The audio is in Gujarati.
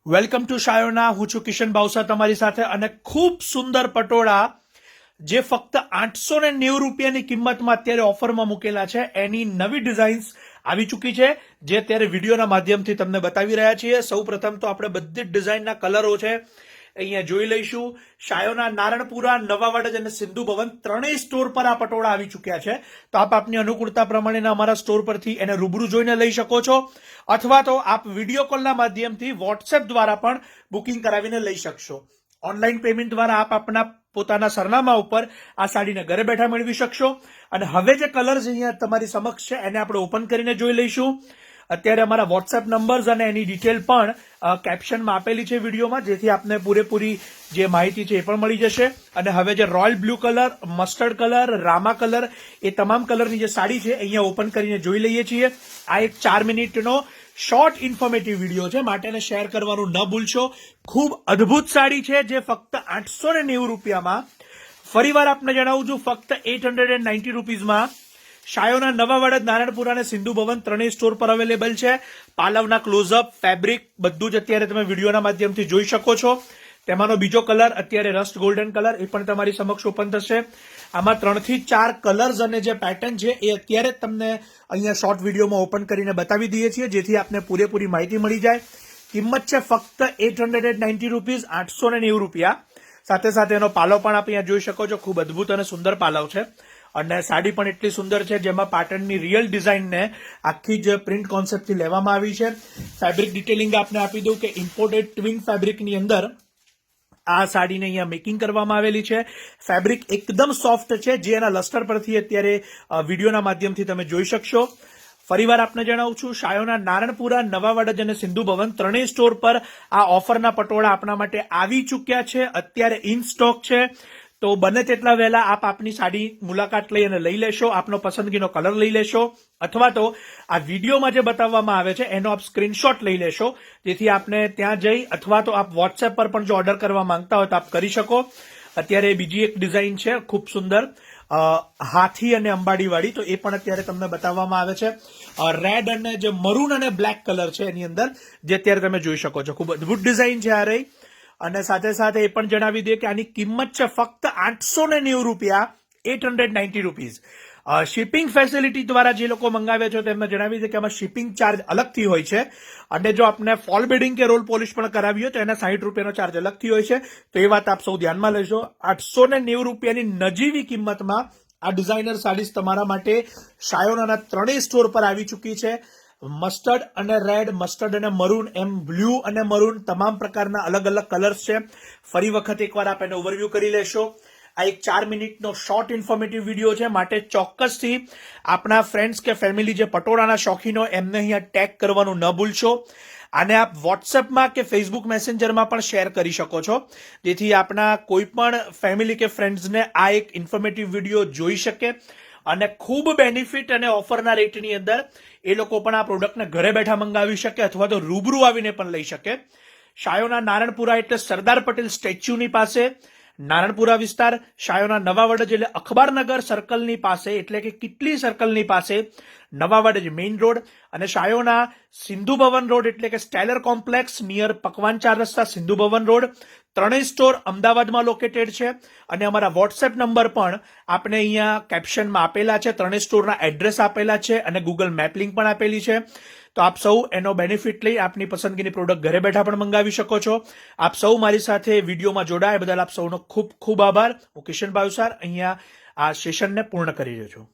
Welcome to Shayona. હું છું કિશન બાવસા તમારી સાથે, અને ખૂબ સુંદર પટોળા જે ફક્ત 890 રૂપિયાની કિંમતમાં અત્યારે ઓફરમાં મૂકેલા છે, એની નવી ડિઝાઇન્સ આવી ચૂકી છે, જે અત્યારે વિડીયોના માધ્યમથી તમને બતાવી રહ્યા છીએ. સૌ પ્રથમ તો આપણે બધી જ ડિઝાઇનના કલરો છે અહીંયા જોઈ લઈશું. શાયોના, નારણપુરા, નવાવાડજ અને સિંધુ ભવન ત્રણેય સ્ટોર પર આ પટોળા આવી ચૂક્યા છે. તો આપ આપની અનુકૂળતા પ્રમાણેના અમારા સ્ટોર પરથી એને રૂબરૂ જોઈને લઈ શકો છો, અથવા તો આપ વિડીયો કોલના માધ્યમથી વોટ્સએપ દ્વારા પણ બુકિંગ કરાવીને લઈ શકશો. ઓનલાઈન પેમેન્ટ દ્વારા આપ આપના પોતાના સરનામા ઉપર આ સાડીને ઘરે બેઠા મેળવી શકશો. અને હવે જે કલર્સ અહીંયા તમારી સમક્ષ છે એને આપણે ઓપન કરીને જોઈ લઈશું. અત્યારે અમારા વોટ્સએપ નંબર્સ અને એની ડિટેલ પણ કેપ્શનમાં આપેલી છે વિડીયોમાં, જેથી આપને પૂરેપૂરી જે માહિતી છે એ પણ મળી જશે. અને હવે જે royal blue colour, mustard colour, રામા કલર, એ તમામ કલરની જે સાડી છે અહીંયા ઓપન કરીને જોઈ લઈએ છીએ. આ એક 4 મિનિટનો શોર્ટ ઇન્ફોર્મેટિવ વિડીયો છે, માટે એને શેર કરવાનું ન ભૂલશો. ખૂબ અદ્ભુત સાડી છે જે ફક્ત 890 રૂપિયામાં, ફરીવાર આપને જણાવું છું, ફક્ત 890 રૂપીઝમાં શાયોના, નવાવાડજ, નારણપુરા અને સિંધુ ભવન ત્રણેય સ્ટોર પર અવેલેબલ છે. પાલવના ક્લોઝઅપ, ફેબ્રિક બધું જ અત્યારે તમે વિડીયોના માધ્યમથી જોઈ શકો છો. તેમાંનો બીજો કલર અત્યારે રસ્ટ ગોલ્ડન કલર, એ પણ તમારી સમક્ષ ઓપન થશે. આમાં 3 થી 4 કલર્સ અને જે પેટર્ન છે એ અત્યારે તમને અહીંયા શોર્ટ વિડીયોમાં ઓપન કરીને બતાવી દઈએ છીએ, જેથી આપને પૂરેપૂરી માહિતી મળી જાય. કિંમત છે ફક્ત 890 રૂપીઝ, 890 રૂપિયા. સાથે સાથે એનો પાલવ પણ આપ અહીંયા જોઈ શકો છો. ખૂબ અદ્ભુત અને સુંદર પાલવ છે, અને સાડી પણ એટલી સુંદર છે જેમાં પાટણની રિયલ ડિઝાઇનને આખી જ પ્રિન્ટ કોન્સેપ્ટથી લેવામાં આવી છે. ફેબ્રિક ડિટેલિંગ આપને આપી દઉં કે ઇમ્પોર્ટેડ ટ્વિન ફેબ્રિકની અંદર આ સાડીને અહીંયા મેકિંગ કરવામાં આવેલી છે. ફેબ્રિક એકદમ સોફ્ટ છે, જે એના લસ્ટર પરથી અત્યારે વિડીયોના માધ્યમથી તમે જોઈ શકશો. ફરીવાર આપને જણાવું છું, શાયોના, નારણપુરા, નવાવાડજ અને સિંધુ ભવન ત્રણેય સ્ટોર પર આ ઓફરના પટોળા આપણા માટે આવી ચૂક્યા છે, અત્યારે ઇન સ્ટોક છે. તો બને તેટલા વહેલા આપ આપની સાડી મુલાકાત લઈ અને લઈ લેશો, આપનો પસંદગીનો કલર લઈ લેશો, અથવા તો આ વિડીયોમાં જે બતાવવામાં આવે છે એનો આપ સ્ક્રીનશોટ લઈ લેશો, જેથી આપને ત્યાં જઈ, અથવા તો આપ વોટ્સએપ પર પણ જો ઓર્ડર કરવા માંગતા હોય તો આપ કરી શકો. અત્યારે બીજી એક ડિઝાઇન છે ખૂબ સુંદર, હાથી અને અંબાડીવાળી, તો એ પણ અત્યારે તમને બતાવવામાં આવે છે. રેડ અને જે મરૂન અને બ્લેક કલર છે એની અંદર, જે અત્યારે તમે જોઈ શકો છો. ખૂબ અદ્ભુત ડિઝાઇન છે આ રહી. અને સાથે સાથે એ પણ જણાવી દઈએ કે આની કિંમત છે ફક્ત 890 રૂપિયા, 890 રૂપીઝ. શિપિંગ ફેસિલિટી દ્વારા જે લોકો મંગાવે છે તેમને જણાવી દે કે આમાં શિપિંગ ચાર્જ અલગથી હોય છે, અને જો આપને ફોલ બેડિંગ કે રોલ પોલિશ પણ કરાવી હોય તો એના 60 રૂપિયાનો ચાર્જ અલગથી હોય છે. તો એ વાત આપ સૌ ધ્યાનમાં લેશો. 890 રૂપિયાની નજીવી કિંમતમાં આ ડિઝાઇનર સાડીઝ તમારા માટે શાયોના ત્રણેય સ્ટોર પર આવી ચૂકી છે. મસ્ટર્ડ અને રેડ, મસ્ટર્ડ અને મરૂન, એમ બ્લુ અને મરૂન, તમામ પ્રકારના અલગ અલગ કલર્સ છે. ફરી વખત એકવાર આપ એને ઓવરવ્યૂ કરી લેશો. આ એક 4 મિનિટનો શોર્ટ ઇન્ફોર્મેટિવ વિડીયો છે, માટે ચોક્કસથી આપણા ફ્રેન્ડ્સ કે ફેમિલી જે પટોળાના શોખીનો એમને અહીંયા ટેગ કરવાનું ન ભૂલશો. આને આપ વોટ્સએપમાં કે ફેસબુક મેસેન્જરમાં પણ શેર કરી શકો છો, જેથી આપણા કોઈ પણ ફેમિલી કે ફ્રેન્ડ્સને આ એક ઇન્ફોર્મેટિવ વિડીયો જોઈ શકે અને ખૂબ બેનિફિટ અને ઓફરના રેટની અંદર એ લોકો પણ આ પ્રોડક્ટને ઘરે બેઠા મંગાવી શકે, અથવા તો રૂબરૂ આવીને પણ લઈ શકે. શાયોના, નારણપુરા એટલે સરદાર પટેલ સ્ટેચ્યુની પાસે નારણપુરા વિસ્તાર, શાયોના, નવાવાડજ એટલે અખબારનગર સર્કલની પાસે, એટલે કે કિટલી સર્કલની પાસે નવાવાડજ મેઇન રોડ, અને શાયોના, સિંધુ ભવન રોડ એટલે કે સ્ટેલર કોમ્પ્લેક્સ નિયર પકવાન 4 રસ્તા, સિંધુ ભવન રોડ. ત્રણેય સ્ટોર અમદાવાદમાં લોકેટેડ છે, અને અમારા વોટ્સએપ નંબર પણ આપણે અહીંયા કેપ્શનમાં આપેલા છે. ત્રણેય સ્ટોરના એડ્રેસ આપેલા છે અને ગૂગલ મેપ લિંક પણ આપેલી છે. તો આપ સૌ એનો બેનિફિટ લઈ આપની પસંદગીની પ્રોડક્ટ ઘરે બેઠા પણ મંગાવી શકો છો. આપ સૌ મારી સાથે વિડીયોમાં જોડાયા બદલ આપ સૌનો ખૂબ ખૂબ આભાર. હું કિશન બાવસાર અહીંયા આ સેશનને પૂર્ણ કરી રહ્યો છું.